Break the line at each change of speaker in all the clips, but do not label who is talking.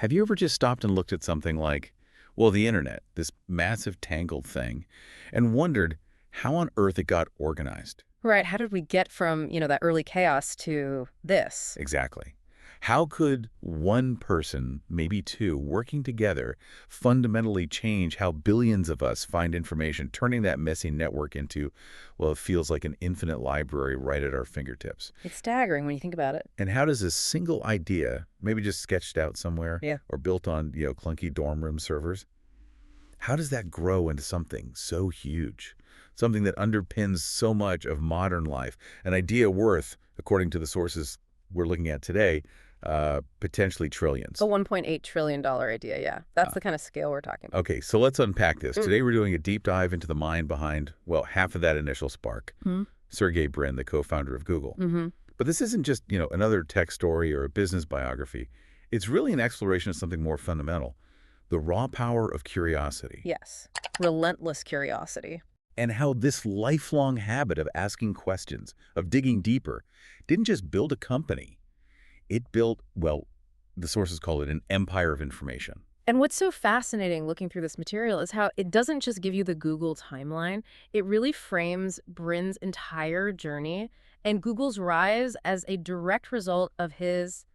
Have you ever just stopped and looked at something like, well, the internet, this massive tangled thing, and wondered how on earth it got organized?
Right. How did we get from, that early chaos to this?
Exactly. How could one person, maybe two, working together fundamentally change how billions of us find information, turning that messy network into, well, it feels like an infinite library right at our fingertips?
It's staggering when you think about it.
And how does a single idea, maybe just sketched out somewhere
Yeah.
or built on, clunky dorm room servers, how does that grow into something so huge? Something that underpins so much of modern life, an idea worth, according to the sources we're looking at today, potentially trillions.
A $1.8 trillion idea, yeah. That's the kind of scale we're talking about.
Okay, so let's unpack this. Today we're doing a deep dive into the mind behind, well, half of that initial spark, Sergey Brin, the co-founder of Google. But this isn't just, another tech story or a business biography. It's really an exploration of something more fundamental, the raw power of curiosity.
Yes. Relentless curiosity.
And how this lifelong habit of asking questions, of digging deeper, didn't just build a company. It built, well, the sources call it an empire of information.
And what's so fascinating looking through this material is how it doesn't just give you the Google timeline. It really frames Brin's entire journey and Google's rise as a direct result of his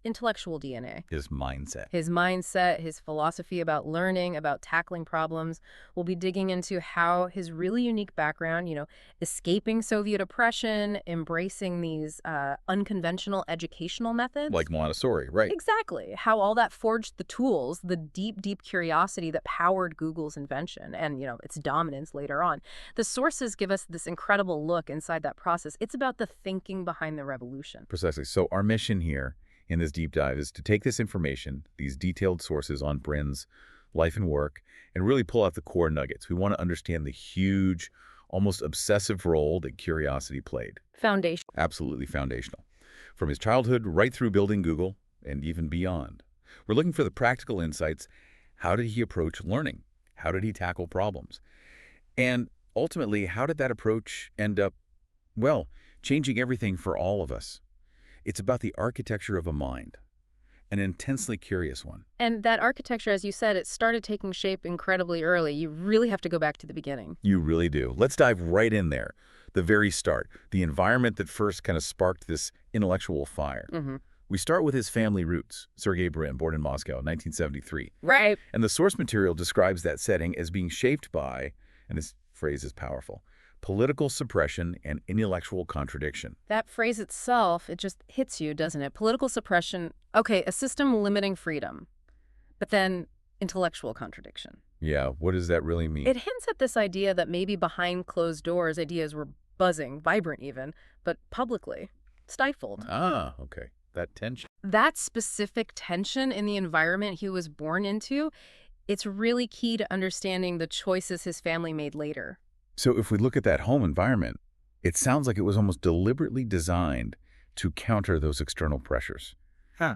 intellectual DNA.
His mindset.
His mindset, his philosophy about learning, about tackling problems. We'll be digging into how his really unique background, escaping Soviet oppression, embracing these unconventional educational methods.
Like Montessori, right?
Exactly. How all that forged the tools, the deep, deep curiosity that powered Google's invention and, its dominance later on. The sources give us this incredible look inside that process. It's about the thinking behind the revolution.
Precisely. So our mission here in this deep dive is to take this information, these detailed sources on Brin's life and work, and really pull out the core nuggets. We want to understand the huge, almost obsessive role that curiosity played.
Foundation.
Absolutely foundational. From his childhood right through building Google and even beyond. We're looking for the practical insights. How did he approach learning? How did he tackle problems? And ultimately, how did that approach end up, well, changing everything for all of us? It's about the architecture of a mind, an intensely curious one.
And that architecture, as you said, it started taking shape incredibly early. You really have to go back to the beginning.
You really do. Let's dive right in there. The very start, the environment that first kind of sparked this intellectual fire. We start with his family roots. Sergey Brin, born in Moscow in 1973.
Right.
And the source material describes that setting as being shaped by, and this phrase is powerful, political suppression and intellectual contradiction.
That phrase itself, it just hits you, doesn't it? Political suppression, okay, a system limiting freedom, but then intellectual contradiction.
Yeah, what does that really mean?
It hints at this idea that maybe behind closed doors, ideas were buzzing, vibrant even, but publicly stifled.
Ah, okay. That tension.
That specific tension in the environment he was born into, it's really key to understanding the choices his family made later.
So if we look at that home environment, it sounds like it was almost deliberately designed to counter those external pressures,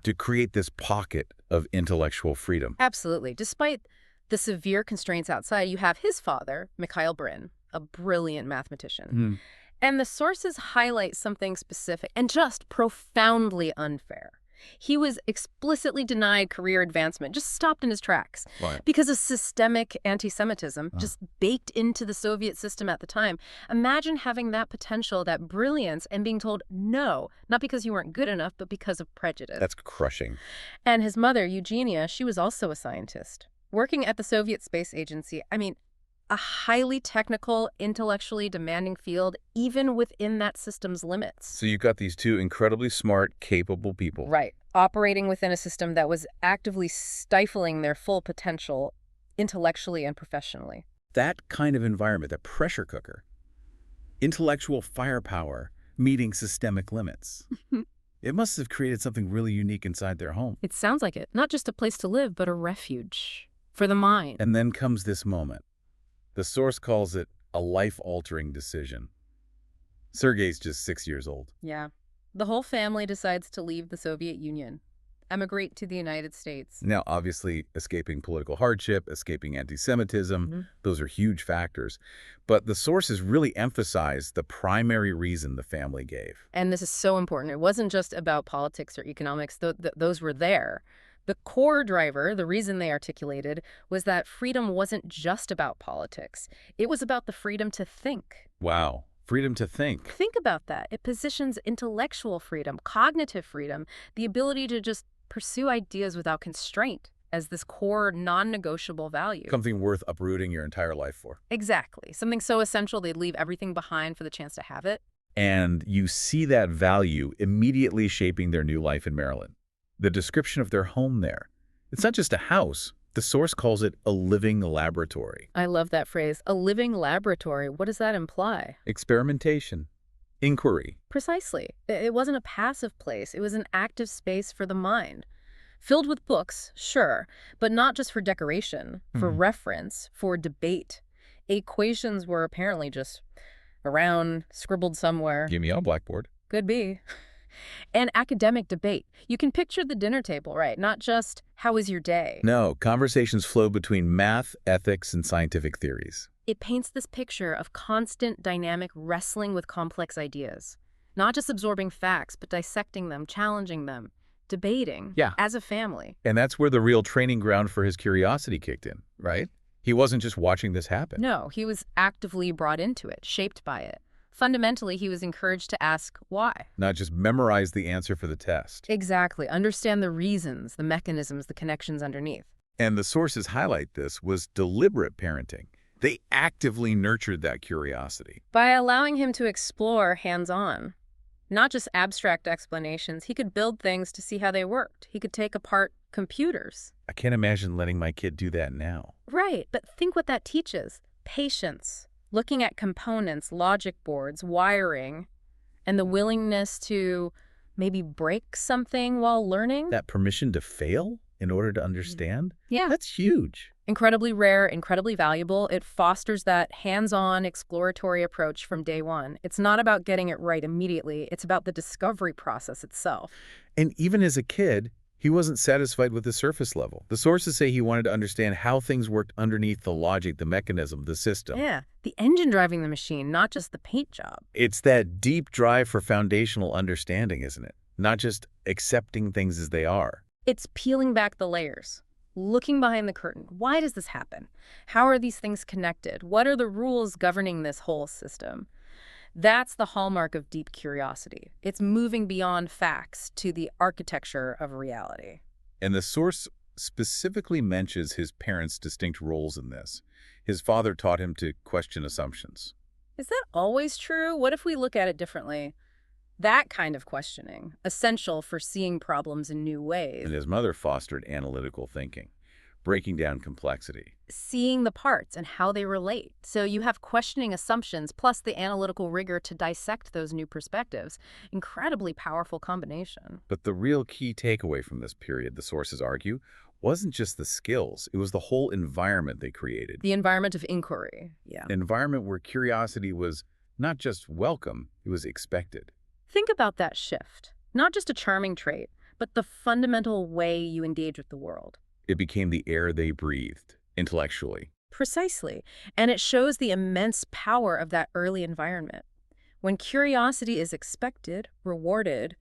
to create this pocket of intellectual freedom.
Absolutely. Despite the severe constraints outside, you have his father, Mikhail Brin, a brilliant mathematician. And the sources highlight something specific and just profoundly unfair. He was explicitly denied career advancement, just stopped in his tracks.
Right.
Because of systemic anti-Semitism just baked into the Soviet system at the time. Imagine having that potential, that brilliance, and being told no, not because you weren't good enough, but because of prejudice.
That's crushing.
And his mother, Eugenia, she was also a scientist, working at the Soviet Space Agency. I mean, a highly technical, intellectually demanding field, even within that system's limits.
So you've got these two incredibly smart, capable people.
Right. Operating within a system that was actively stifling their full potential intellectually and professionally.
That kind of environment, that pressure cooker, intellectual firepower meeting systemic limits. It must have created something really unique inside their home.
It sounds like it. Not just a place to live, but a refuge for the mind.
And then comes this moment. The source calls it a life-altering decision. Sergey's just 6 years old.
Yeah. The whole family decides to leave the Soviet Union, emigrate to the United States.
Now, obviously, escaping political hardship, escaping anti-Semitism, those are huge factors. But the sources really emphasize the primary reason the family gave.
And this is so important. It wasn't just about politics or economics. Those were there. The core driver, the reason they articulated, was that freedom wasn't just about politics. It was about the freedom to think.
Wow. Freedom to think.
Think about that. It positions intellectual freedom, cognitive freedom, the ability to just pursue ideas without constraint as this core non-negotiable value.
Something worth uprooting your entire life for.
Exactly. Something so essential they'd leave everything behind for the chance to have it.
And you see that value immediately shaping their new life in Maryland. The description of their home there. It's not just a house. The source calls it a living laboratory.
I love that phrase, a living laboratory. What does that imply?
Experimentation. Inquiry.
Precisely. It wasn't a passive place. It was an active space for the mind. Filled with books, sure, but not just for decoration, for reference, for debate. Equations were apparently just around, scribbled somewhere.
Give me a blackboard.
Could be. And academic debate. You can picture the dinner table, right? Not just, how was your day?
No, conversations flow between math, ethics, and scientific theories.
It paints this picture of constant, dynamic wrestling with complex ideas. Not just absorbing facts, but dissecting them, challenging them, debating as a family.
And that's where the real training ground for his curiosity kicked in, right? He wasn't just watching this happen.
No, he was actively brought into it, shaped by it. Fundamentally, he was encouraged to ask why.
Not just memorize the answer for the test.
Exactly. Understand the reasons, the mechanisms, the connections underneath.
And the sources highlight this was deliberate parenting. They actively nurtured that curiosity.
By allowing him to explore hands-on, not just abstract explanations, he could build things to see how they worked. He could take apart computers.
I can't imagine letting my kid do that now.
Right, but think what that teaches. Patience. Looking at components, logic boards, wiring, and the willingness to maybe break something while learning.
That permission to fail in order to understand?
Yeah.
That's huge.
Incredibly rare, incredibly valuable. It fosters that hands-on exploratory approach from day one. It's not about getting it right immediately. It's about the discovery process itself.
And even as a kid, he wasn't satisfied with the surface level. The sources say he wanted to understand how things worked underneath the logic, the mechanism, the system.
Yeah, the engine driving the machine, not just the paint job.
It's that deep drive for foundational understanding, isn't it? Not just accepting things as they are.
It's peeling back the layers, looking behind the curtain. Why does this happen? How are these things connected? What are the rules governing this whole system? That's the hallmark of deep curiosity. It's moving beyond facts to the architecture of reality.
And the source specifically mentions his parents' distinct roles in this. His father taught him to question assumptions.
Is that always true? What if we look at it differently? That kind of questioning, essential for seeing problems in new ways.
And his mother fostered analytical thinking, breaking down complexity.
Seeing the parts and how they relate. So you have questioning assumptions plus the analytical rigor to dissect those new perspectives. Incredibly powerful combination.
But the real key takeaway from this period, the sources argue, wasn't just the skills. It was the whole environment they created.
The environment of inquiry. Yeah.
An environment where curiosity was not just welcome, it was expected.
Think about that shift. Not just a charming trait, but the fundamental way you engage with the world.
It became the air they breathed, intellectually.
Precisely. And it shows the immense power of that early environment. When curiosity is expected, rewarded,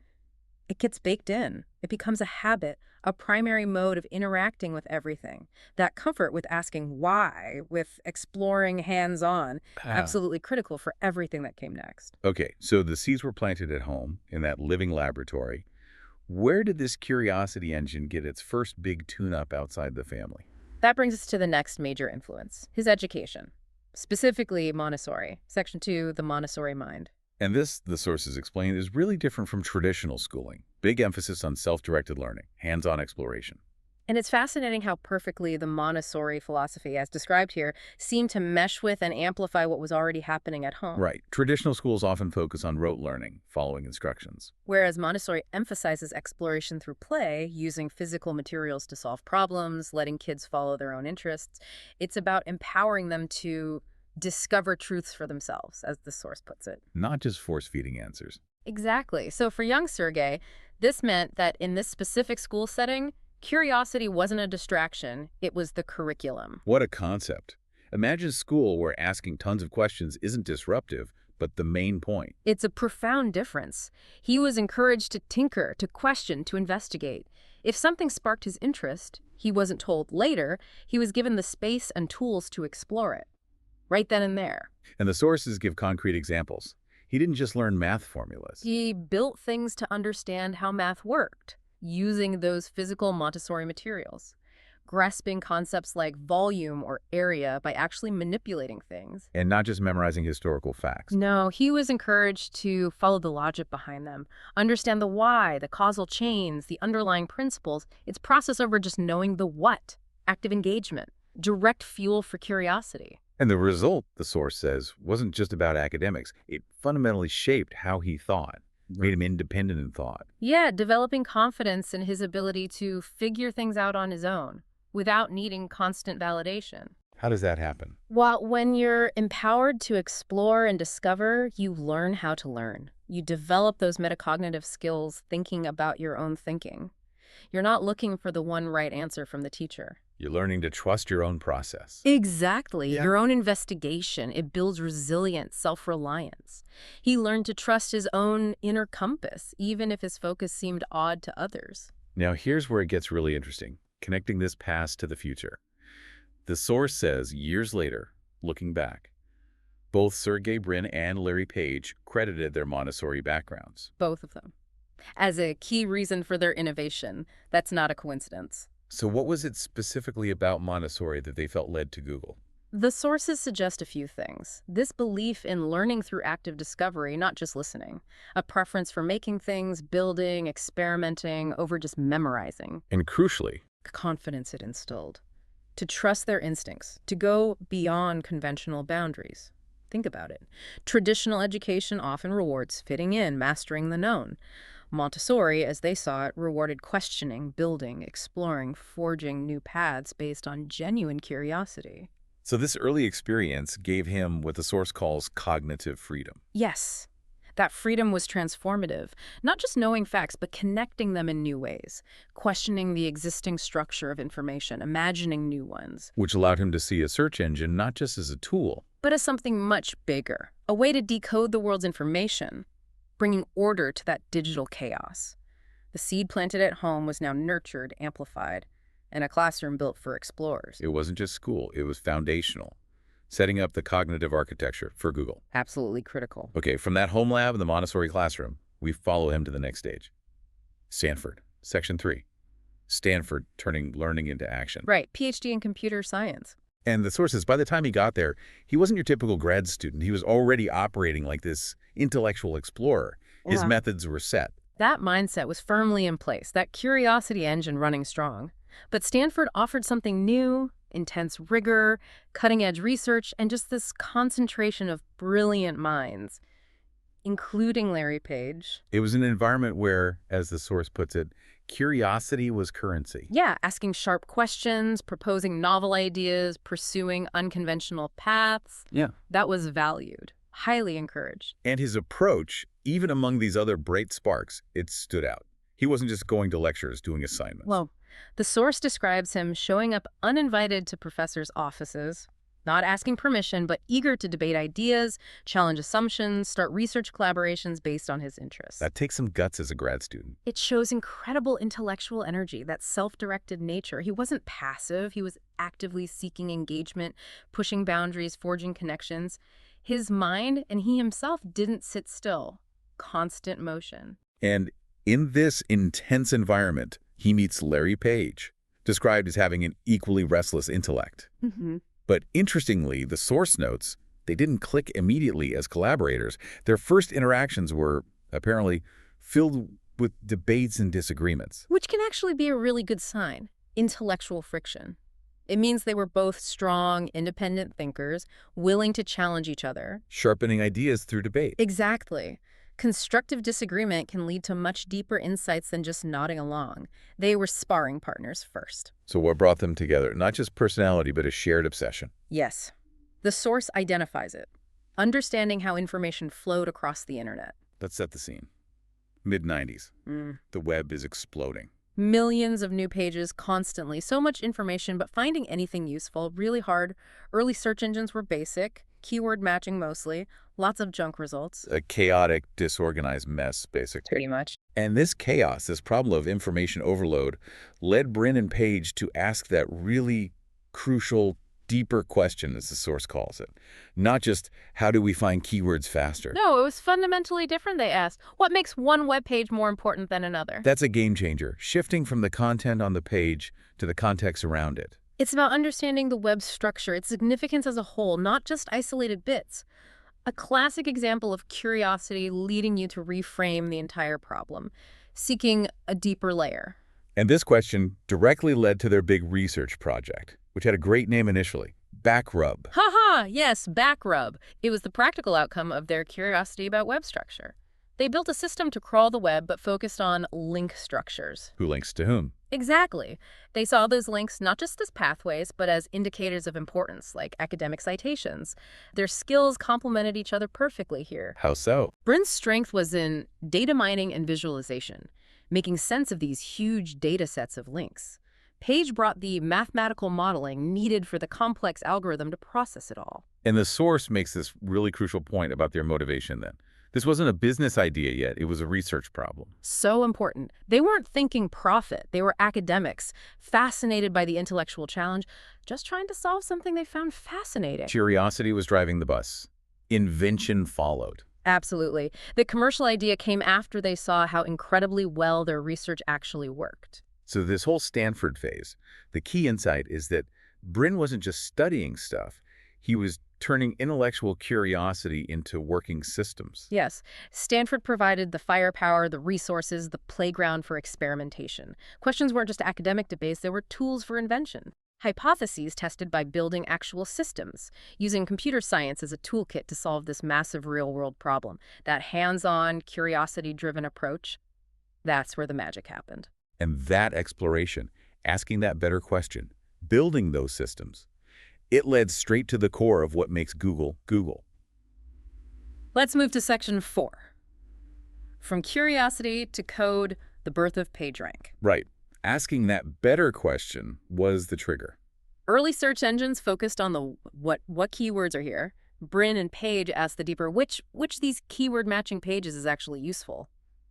it gets baked in. It becomes a habit, a primary mode of interacting with everything. That comfort with asking why, with exploring hands-on, absolutely critical for everything that came next.
Okay, so the seeds were planted at home, in that living laboratory. Where did this curiosity engine get its first big tune-up outside the family?
That brings us to the next major influence, his education. Specifically Montessori. Section 2, the Montessori mind.
And this, the sources explain, is really different from traditional schooling. Big emphasis on self-directed learning, hands-on exploration.
And it's fascinating how perfectly the Montessori philosophy, as described here, seemed to mesh with and amplify what was already happening at home.
Right. Traditional schools often focus on rote learning, following instructions.
Whereas Montessori emphasizes exploration through play, using physical materials to solve problems, letting kids follow their own interests. It's about empowering them to discover truths for themselves, as the source puts it.
Not just force-feeding answers.
Exactly. So for young Sergey, this meant that in this specific school setting, curiosity wasn't a distraction, it was the curriculum.
What a concept. Imagine school where asking tons of questions isn't disruptive, but the main point.
It's a profound difference. He was encouraged to tinker, to question, to investigate. If something sparked his interest, he wasn't told later, he was given the space and tools to explore it, right then and there.
And the sources give concrete examples. He didn't just learn math formulas.
He built things to understand how math worked, using those physical Montessori materials, grasping concepts like volume or area by actually manipulating things.
And not just memorizing historical facts.
No, he was encouraged to follow the logic behind them, understand the why, the causal chains, the underlying principles. It's process over just knowing the what, active engagement, direct fuel for curiosity.
And the result, the source says, wasn't just about academics. It fundamentally shaped how he thought, made him independent in thought.
Yeah, developing confidence in his ability to figure things out on his own without needing constant validation.
How does that happen?
Well, when you're empowered to explore and discover, you learn how to learn. You develop those metacognitive skills thinking about your own thinking. You're not looking for the one right answer from the teacher.
You're learning to trust your own process.
Exactly.
Yeah.
Your own investigation. It builds resilience, self-reliance. He learned to trust his own inner compass, even if his focus seemed odd to others.
Now, here's where it gets really interesting, connecting this past to the future. The source says, years later, looking back, both Sergey Brin and Larry Page credited their Montessori backgrounds.
Both of them. As a key reason for their innovation. That's not a coincidence.
So what was it specifically about Montessori that they felt led to Google?
The sources suggest a few things. This belief in learning through active discovery, not just listening. A preference for making things, building, experimenting, over just memorizing.
And crucially,
Confidence it instilled. To trust their instincts. To go beyond conventional boundaries. Think about it. Traditional education often rewards fitting in, mastering the known. Montessori, as they saw it, rewarded questioning, building, exploring, forging new paths based on genuine curiosity.
so this early experience gave him what the source calls cognitive freedom.
Yes, that freedom was transformative, not just knowing facts, but connecting them in new ways, questioning the existing structure of information, imagining new ones,
Which allowed him to see a search engine not just as a tool,
but as something much bigger, a way to decode the world's information, bringing order to that digital chaos. The seed planted at home was now nurtured, amplified, and a classroom built for explorers.
it wasn't just school, it was foundational, setting up the cognitive architecture for Google.
Absolutely critical.
Okay, from that home lab in the Montessori classroom, we follow him to the next stage. Stanford, Section 3. Stanford turning learning into action.
Right, PhD in computer science.
And the source says by the time he got there, he wasn't your typical grad student. He was already operating like this intellectual explorer. His
Yeah.
methods were set.
That mindset was firmly in place, that curiosity engine running strong. But Stanford offered something new, intense rigor, cutting-edge research, and just this concentration of brilliant minds, including Larry Page.
It was an environment where, as the source puts it, curiosity was currency.
Yeah, asking sharp questions, proposing novel ideas, pursuing unconventional paths.
Yeah.
That was valued, highly encouraged.
And his approach, even among these other bright sparks, it stood out. He wasn't just going to lectures, doing assignments.
Well, the source describes him showing up uninvited to professors' offices, not asking permission, but eager to debate ideas, challenge assumptions, start research collaborations based on his interests.
That takes some guts as a grad student.
It shows incredible intellectual energy, that self-directed nature. He wasn't passive. He was actively seeking engagement, pushing boundaries, forging connections. His mind and he himself didn't sit still. Constant motion.
And in this intense environment, he meets Larry Page, described as having an equally restless intellect.
Mm-hmm.
But interestingly, the source notes, they didn't click immediately as collaborators. Their first interactions were, apparently, filled with debates and disagreements.
Which can actually be a really good sign. Intellectual friction. It means they were both strong, independent thinkers, willing to challenge each other.
Sharpening ideas through debate.
Exactly. Constructive disagreement can lead to much deeper insights than just nodding along. They were sparring partners first.
So what brought them together? Not just personality, but a shared obsession.
Yes. The source identifies it. Understanding how information flowed across the internet.
Let's set the scene. Mid-90s. The web is exploding.
Millions of new pages constantly. So much information, but finding anything useful, really hard. Early search engines were basic. keyword matching mostly, lots of junk results.
A chaotic, disorganized mess, basically.
Pretty much.
And this chaos, this problem of information overload, led Brin and Page to ask that really crucial, deeper question, as the source calls it. Not just, how do we find keywords faster?
No, it was fundamentally different, they asked. What makes one web page more important than another?
That's a game changer, shifting from the content on the page to the context around it.
It's about understanding the web's structure, its significance as a whole, not just isolated bits. A classic example of curiosity leading you to reframe the entire problem, seeking a deeper layer.
And this question directly led to their big research project, which had a great name initially, Backrub.
Haha, yes, Backrub. It was the practical outcome of their curiosity about web structure. They built a system to crawl the web, but focused on link structures.
Who links to whom?
Exactly. They saw those links not just as pathways, but as indicators of importance, like academic citations. Their skills complemented each other perfectly here.
How so?
Brin's strength was in data mining and visualization, making sense of these huge data sets of links. Page brought the mathematical modeling needed for the complex algorithm to process it all.
And the source makes this really crucial point about their motivation then. This wasn't a business idea yet, it was a research problem.
So important. They weren't thinking profit. They were academics, fascinated by the intellectual challenge, just trying to solve something they found fascinating.
Curiosity was driving the bus. Invention followed.
Absolutely. The commercial idea came after they saw how incredibly well their research actually worked.
So this whole Stanford phase, the key insight is that Brin wasn't just studying stuff, he was turning intellectual curiosity into working systems.
Yes, Stanford provided the firepower, the resources, the playground for experimentation. Questions weren't just academic debates, they were tools for invention. Hypotheses tested by building actual systems, using computer science as a toolkit to solve this massive real-world problem. That hands-on, curiosity-driven approach, that's where the magic happened.
And that exploration, asking that better question, building those systems, it led straight to the core of what makes Google, Google.
Let's move to section 4. From curiosity to code, the birth of PageRank.
Right. Asking that better question was the trigger.
Early search engines focused on the what keywords are here. Brin and Page asked the deeper, which these keyword matching pages is actually useful,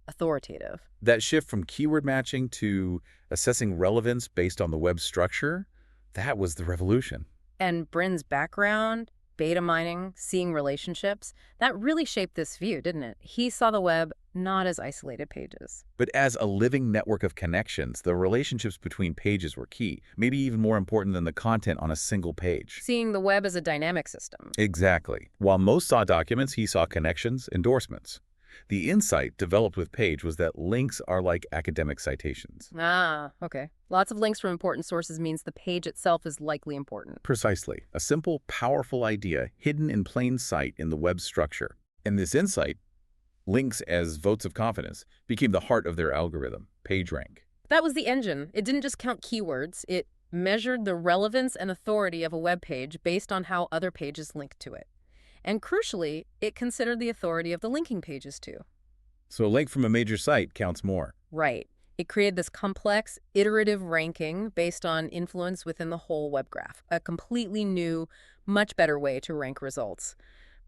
authoritative.
That shift from keyword matching to assessing relevance based on the web structure, that was the revolution.
And Brin's background, data mining, seeing relationships, that really shaped this view, didn't it? He saw the web not as isolated pages,
but as a living network of connections. The relationships between pages were key, maybe even more important than the content on a single page.
Seeing the web as a dynamic system.
Exactly. While most saw documents, he saw connections, endorsements. The insight developed with Page was that links are like academic citations.
Ah, okay. Lots of links from important sources means the page itself is likely important.
Precisely. A simple, powerful idea hidden in plain sight in the web structure. And this insight, links as votes of confidence, became the heart of their algorithm, PageRank.
That was the engine. It didn't just count keywords. It measured the relevance and authority of a web page based on how other pages linked to it. And crucially, it considered the authority of the linking pages too.
So a link from a major site counts more.
Right. It created this complex, iterative ranking based on influence within the whole web graph. A completely new, much better way to rank results,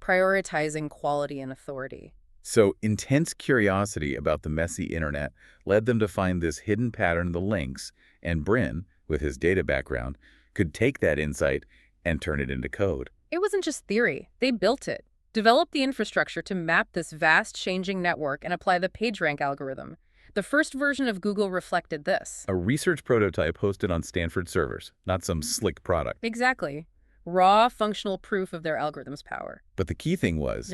prioritizing quality and authority.
So intense curiosity about the messy internet led them to find this hidden pattern in the links, and Brin, with his data background, could take that insight and turn it into code.
It wasn't just theory. They built it, developed the infrastructure to map this vast changing network and apply the PageRank algorithm. The first version of Google reflected this.
A research prototype hosted on Stanford servers, not some slick product.
Exactly. Raw, functional proof of their algorithm's power.
But the key thing was,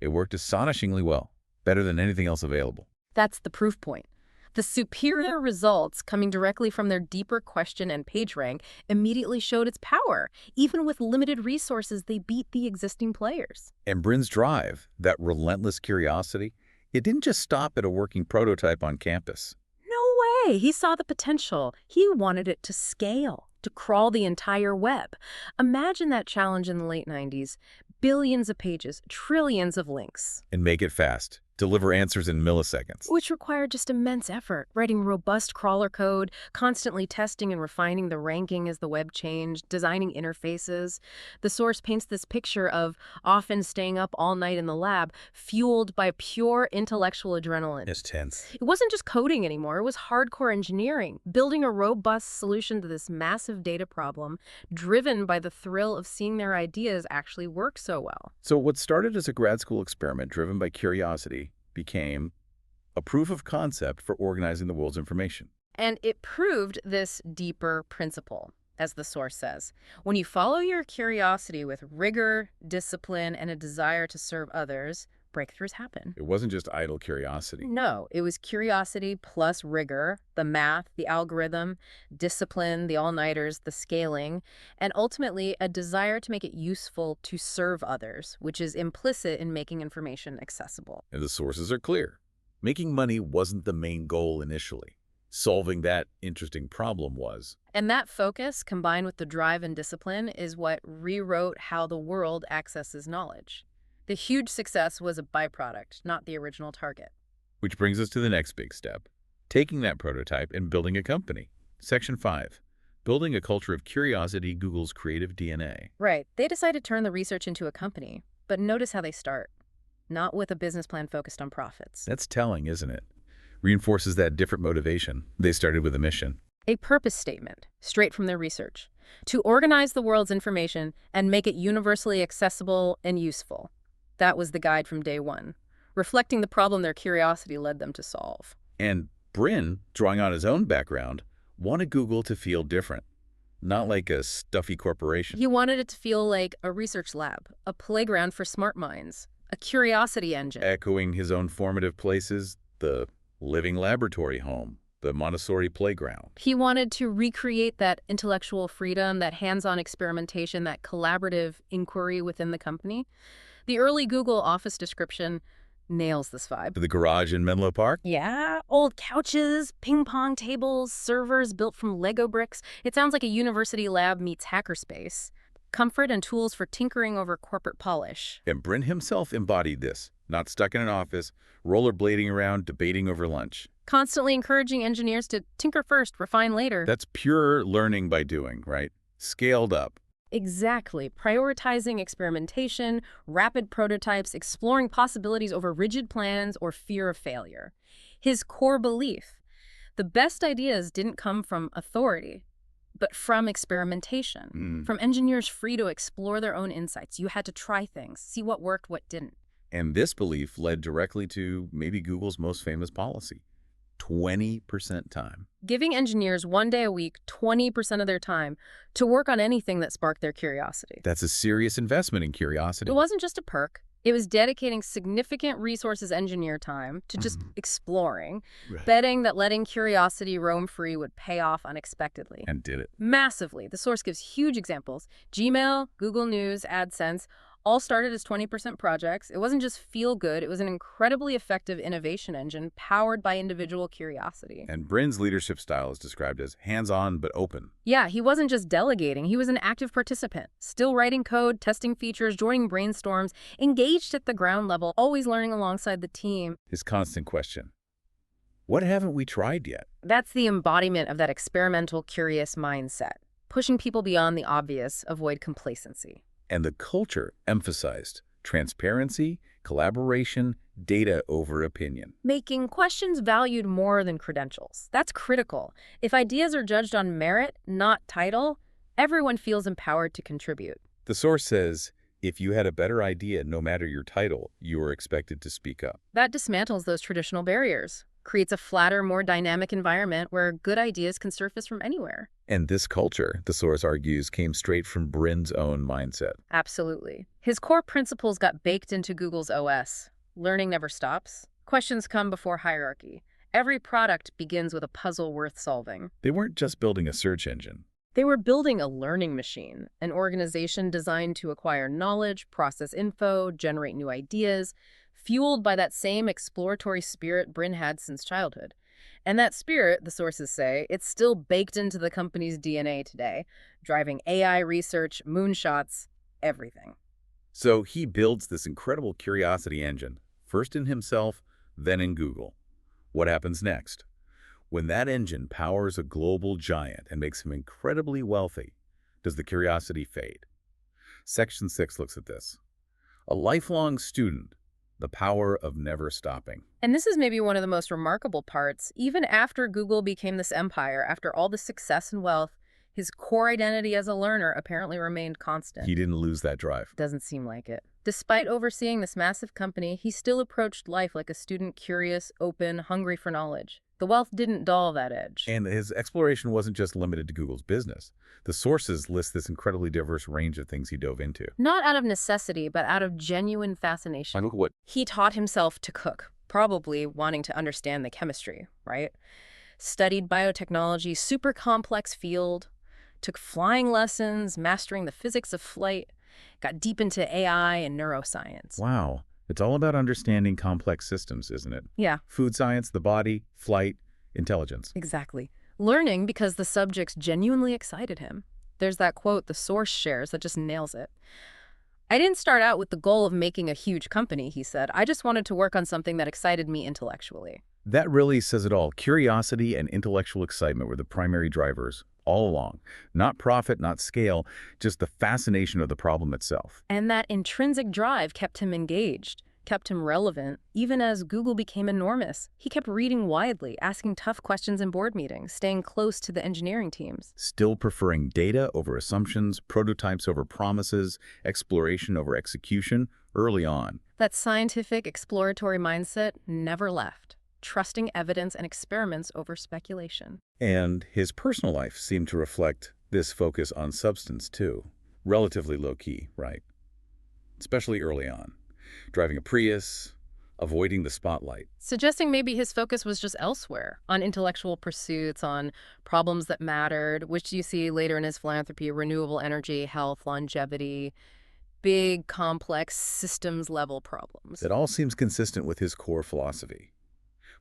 it worked astonishingly well, better than anything else available.
That's the proof point. The superior results coming directly from their deeper question and PageRank immediately showed its power. Even with limited resources, they beat the existing players.
And Brin's drive, that relentless curiosity, it didn't just stop at a working prototype on campus.
No way! He saw the potential. He wanted it to scale, to crawl the entire web. Imagine that challenge in the late 90s. Billions of pages, trillions of links.
And make it fast. deliver answers in milliseconds.
Which required just immense effort, writing robust crawler code, constantly testing and refining the ranking as the web changed, designing interfaces. The source paints this picture of often staying up all night in the lab, fueled by pure intellectual adrenaline.
It's tense.
It wasn't just coding anymore, it was hardcore engineering, building a robust solution to this massive data problem, driven by the thrill of seeing their ideas actually work so well.
So what started as a grad school experiment driven by curiosity became a proof of concept for organizing the world's information.
And it proved this deeper principle, as the source says. When you follow your curiosity with rigor, discipline, and a desire to serve others, breakthroughs happen.
It wasn't just idle curiosity.
No, it was curiosity plus rigor, the math, the algorithm, discipline, the all-nighters, the scaling, and ultimately a desire to make it useful to serve others, which is implicit in making information accessible.
And the sources are clear. Making money wasn't the main goal initially. Solving that interesting problem was.
And that focus, combined with the drive and discipline, is what rewrote how the world accesses knowledge. The huge success was a byproduct, not the original target.
Which brings us to the next big step, taking that prototype and building a company. Section 5, building a culture of curiosity, Google's creative DNA.
Right. They decided to turn the research into a company, but notice how they start. Not with a business plan focused on profits.
That's telling, isn't it? Reinforces that different motivation. They started with a mission.
A purpose statement, straight from their research, to organize the world's information and make it universally accessible and useful. That was the guide from day one, reflecting the problem their curiosity led them to solve.
And Brin, drawing on his own background, wanted Google to feel different, not like a stuffy corporation.
He wanted it to feel like a research lab, a playground for smart minds, a curiosity engine.
Echoing his own formative places, the living laboratory home, the Montessori playground.
He wanted to recreate that intellectual freedom, that hands-on experimentation, that collaborative inquiry within the company. The early Google office description nails this vibe.
The garage in Menlo Park?
Yeah, old couches, ping pong tables, servers built from Lego bricks. It sounds like a university lab meets hackerspace. Comfort and tools for tinkering over corporate polish.
And Brin himself embodied this, not stuck in an office, rollerblading around, debating over lunch.
Constantly encouraging engineers to tinker first, refine later.
That's pure learning by doing, right? Scaled up.
Exactly. Prioritizing experimentation, rapid prototypes, exploring possibilities over rigid plans or fear of failure. His core belief: the best ideas didn't come from authority, but from experimentation, from engineers free to explore their own insights. You had to try things, see what worked, what didn't.
And this belief led directly to maybe Google's most famous policy, 20% time.
Giving engineers 1 day a week, 20% of their time, to work on anything that sparked their curiosity.
That's a serious investment in curiosity.
It wasn't just a perk. It was dedicating significant resources engineer time to just exploring, betting that letting curiosity roam free would pay off unexpectedly.
And did it.
Massively. The source gives huge examples. Gmail, Google News, AdSense, all started as 20% projects. It wasn't just feel good, it was an incredibly effective innovation engine powered by individual curiosity.
And Brin's leadership style is described as hands-on but open.
Yeah, he wasn't just delegating, he was an active participant, still writing code, testing features, joining brainstorms, engaged at the ground level, always learning alongside the team.
His constant question: what haven't we tried yet?
That's the embodiment of that experimental, curious mindset, pushing people beyond the obvious, avoid complacency.
And the culture emphasized transparency, collaboration, data over opinion.
Making questions valued more than credentials. That's critical. If ideas are judged on merit, not title, everyone feels empowered to contribute.
The source says, if you had a better idea, no matter your title, you were expected to speak up.
That dismantles those traditional barriers, creates a flatter, more dynamic environment where good ideas can surface from anywhere.
And this culture, the source argues, came straight from Brin's own mindset.
Absolutely. His core principles got baked into Google's OS. Learning never stops. Questions come before hierarchy. Every product begins with a puzzle worth solving.
They weren't just building a search engine.
They were building a learning machine, an organization designed to acquire knowledge, process info, generate new ideas, fueled by that same exploratory spirit Brin had since childhood. And that spirit, the sources say, it's still baked into the company's DNA today, driving AI research, moonshots, everything.
So he builds this incredible curiosity engine first in himself, then in Google. What happens next? When that engine powers a global giant and makes him incredibly wealthy, does the curiosity fade? Section 6 looks at this. A lifelong student, the power of never stopping.
And this is maybe one of the most remarkable parts. Even after Google became this empire, after all the success and wealth, his core identity as a learner apparently remained constant.
He didn't lose that drive.
Doesn't seem like it. Despite overseeing this massive company, he still approached life like a student, curious, open, hungry for knowledge. The wealth didn't dull that edge.
And his exploration wasn't just limited to Google's business. The sources list this incredibly diverse range of things he dove into.
Not out of necessity, but out of genuine fascination.
Look at what
He taught himself to cook, probably wanting to understand the chemistry, right? Studied biotechnology, super complex field, took flying lessons, mastering the physics of flight, got deep into AI and neuroscience.
Wow. It's all about understanding complex systems, isn't it?
Yeah,
Food science, the body, flight, intelligence.
exactly. Learning because the subjects genuinely excited him. There's that quote the source shares that just nails it. I didn't start out with the goal of making a huge company, he said. I just wanted to work on something that excited me intellectually.
That really says it all. Curiosity and intellectual excitement were the primary drivers all along. Not profit, not scale, just the fascination of the problem itself.
And that intrinsic drive kept him engaged, kept him relevant, even as Google became enormous. He kept reading widely, asking tough questions in board meetings, staying close to the engineering teams.
Still preferring data over assumptions, prototypes over promises, exploration over execution early on.
That scientific, exploratory mindset never left, trusting evidence and experiments over speculation.
And his personal life seemed to reflect this focus on substance too. Relatively low-key, right? Especially early on. Driving a Prius, avoiding the spotlight.
Suggesting maybe his focus was just elsewhere, on intellectual pursuits, on problems that mattered, which you see later in his philanthropy, renewable energy, health, longevity, big, complex, systems-level problems.
It all seems consistent with his core philosophy,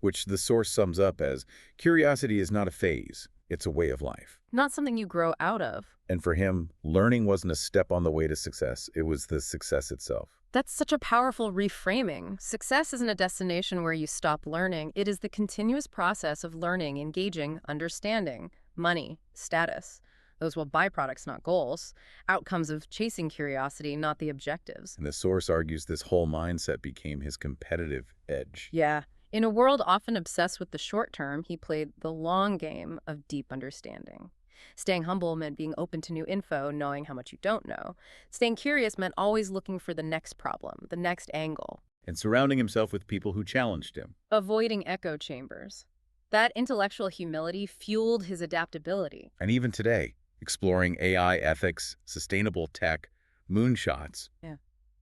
which the source sums up as, curiosity is not a phase, it's a way of life.
Not something you grow out of.
And for him, learning wasn't a step on the way to success, it was the success itself.
That's such a powerful reframing. Success isn't a destination where you stop learning. It is the continuous process of learning, engaging, understanding, money, status. Those were byproducts, not goals. Outcomes of chasing curiosity, not the objectives.
And the source argues this whole mindset became his competitive edge.
Yeah. In a world often obsessed with the short term, he played the long game of deep understanding. Staying humble meant being open to new info, knowing how much you don't know. Staying curious meant always looking for the next problem, the next angle.
And surrounding himself with people who challenged him.
Avoiding echo chambers. That intellectual humility fueled his adaptability.
And even today, exploring AI ethics, sustainable tech, moonshots.
Yeah.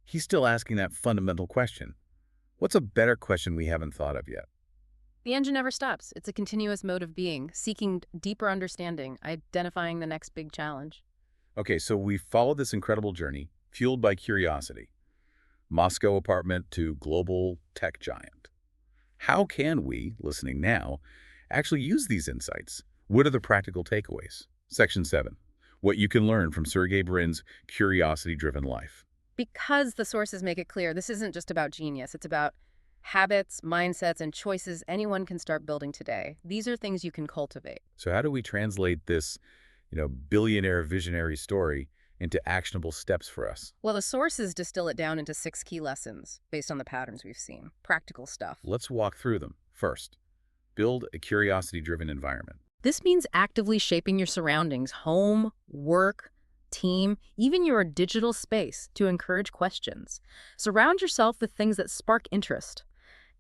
He's still asking that fundamental question. What's a better question we haven't thought of yet?
The engine never stops. It's a continuous mode of being, seeking deeper understanding, identifying the next big challenge.
Okay, so we followed this incredible journey, fueled by curiosity. Moscow apartment to global tech giant. How can we, listening now, actually use these insights? What are the practical takeaways? Section 7. What you can learn from Sergey Brin's curiosity-driven life.
Because the sources make it clear, this isn't just about genius. It's about habits, mindsets, and choices anyone can start building today. These are things you can cultivate.
So how do we translate this, billionaire visionary story into actionable steps for us?
Well, the sources distill it down into 6 key lessons based on the patterns we've seen. Practical stuff.
Let's walk through them. First, build a curiosity-driven environment.
This means actively shaping your surroundings, home, work, team, even your digital space, to encourage questions. Surround yourself with things that spark interest.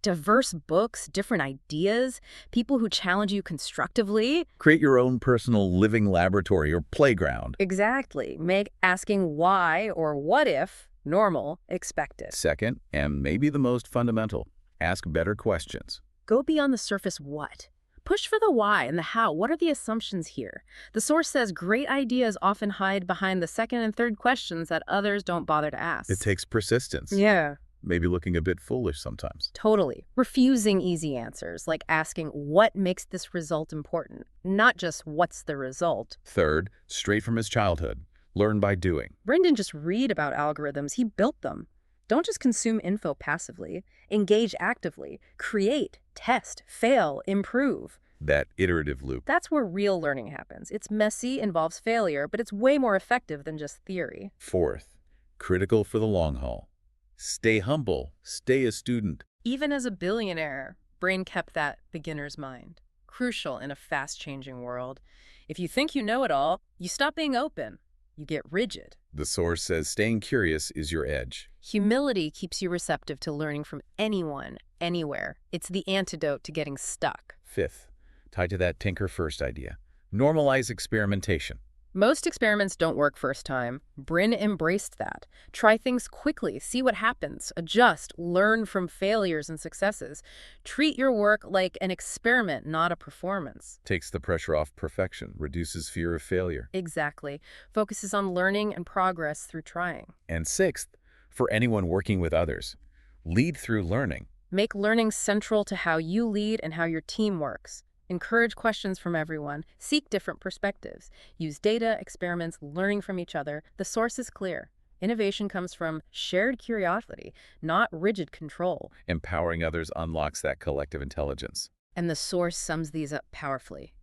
Diverse books, different ideas, people who challenge you constructively.
Create your own personal living laboratory or playground.
Exactly. Make asking why or what if normal, expected.
Second, and maybe the most fundamental, ask better questions.
Go beyond the surface what. Push for the why and the how. What are the assumptions here? The source says great ideas often hide behind the second and third questions that others don't bother to ask.
It takes persistence.
Yeah.
Maybe looking a bit foolish sometimes.
Totally. Refusing easy answers, like asking what makes this result important, not just what's the result.
Third, straight from his childhood, learn by doing.
Brin didn't just read about algorithms, he built them. Don't just consume info passively. Engage actively. Create, test, fail, improve.
That iterative loop.
That's where real learning happens. It's messy, involves failure, but it's way more effective than just theory.
Fourth, critical for the long haul. Stay humble. Stay a student.
Even as a billionaire, Brin kept that beginner's mind. Crucial in a fast-changing world. If you think you know it all, you stop being open. You get rigid.
The source says staying curious is your edge.
Humility keeps you receptive to learning from anyone, anywhere. It's the antidote to getting stuck.
Fifth, tied to that tinker first idea, normalize experimentation.
Most experiments don't work first time. Brin embraced that. Try things quickly, see what happens, adjust, learn from failures and successes. Treat your work like an experiment, not a performance.
Takes the pressure off perfection, reduces fear of failure.
Exactly. Focuses on learning and progress through trying.
And sixth, for anyone working with others, lead through learning.
Make learning central to how you lead and how your team works. Encourage questions from everyone. Seek different perspectives. Use data, experiments, learning from each other. The source is clear. Innovation comes from shared curiosity, not rigid control.
Empowering others unlocks that collective intelligence.
And the source sums these up powerfully.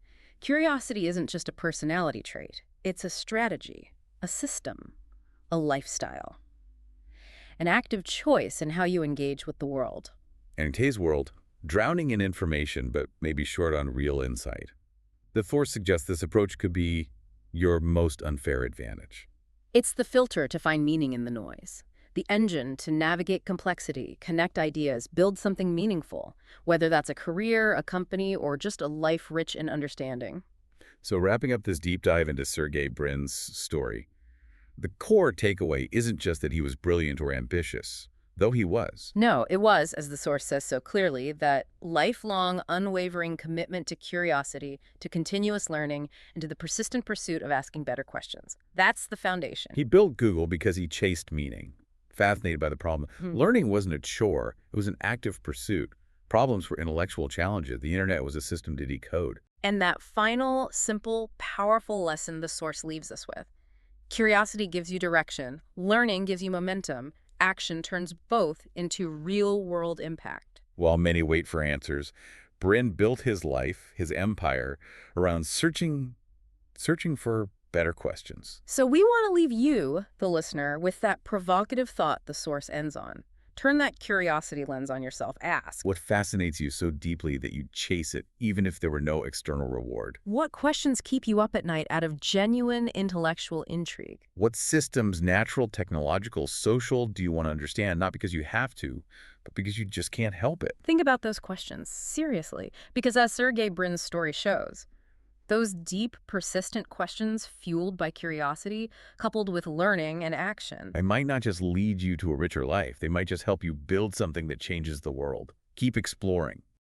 Curiosity isn't just a personality trait. It's a strategy, a system, a lifestyle. An active choice in how you engage with the world.
And in today's world, drowning in information but maybe short on real insight. The force suggests this approach could be your most unfair advantage.
It's the filter to find meaning in the noise. The engine to navigate complexity, connect ideas, build something meaningful, whether that's a career, a company, or just a life rich in understanding.
So wrapping up this deep dive into Sergey Brin's story, the core takeaway isn't just that he was brilliant or ambitious, though he was.
No, it was, as the source says so clearly, that lifelong, unwavering commitment to curiosity, to continuous learning, and to the persistent pursuit of asking better questions. That's the foundation.
He built Google because he chased meaning, fascinated by the problem. Learning wasn't a chore, it was an active pursuit. Problems were intellectual challenges. The internet was a system to decode.
And that final, simple, powerful lesson the source leaves us with. Curiosity gives you direction. Learning gives you momentum. Action turns both into real-world impact.
While many wait for answers, Brin built his life, his empire, around searching for better questions.
So we want to leave you, the listener, with that provocative thought the source ends on. Turn that curiosity lens on yourself. Ask.
What fascinates you so deeply that you chase it, even if there were no external reward?
What questions keep you up at night out of genuine intellectual intrigue?
What systems, natural, technological, social, do you want to understand, not because you have to, but because you just can't help it?
Think about those questions, seriously, because as Sergey Brin's story shows, those deep, persistent questions fueled by curiosity, coupled with learning and action.
They might not just lead you to a richer life. They might just help you build something that changes the world. Keep exploring.